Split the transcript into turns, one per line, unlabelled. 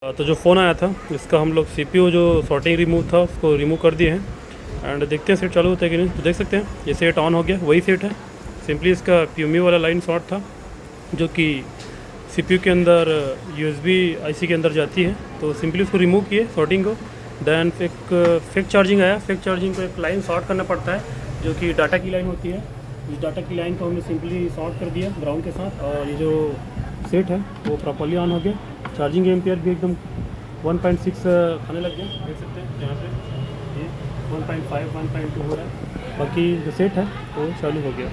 तो जो फ़ोन आया था इसका हम लोग सीपीयू जो सॉर्टिंग रिमूव था उसको रिमूव कर दिए हैं एंड देखते हैं सेट चालू होता है कि नहीं। तो देख सकते हैं ये सेट ऑन हो गया, वही सेट है। सिंपली इसका पीयूमी वाला लाइन शॉर्ट था जो कि सीपीयू के अंदर यूएसबी आईसी के अंदर जाती है। तो सिंपली उसको रिमूव किए सॉर्टिंग को। देन एक फेक चार्जिंग आया। फेक चार्जिंग को एक लाइन शॉर्ट करना पड़ता है जो कि डाटा की लाइन होती है। इस डाटा की लाइन को हमने सिंपली शॉर्ट कर दिया ग्राउंड के साथ और ये जो सेट है वो प्रॉपर्ली ऑन हो गया। चार्जिंग एम्पियर भी एकदम 1.6 आने लग गया, देख सकते हैं यहाँ पे ये 1.5 1.2 हो रहा है। बाकी जो सेट है वो चालू हो गया।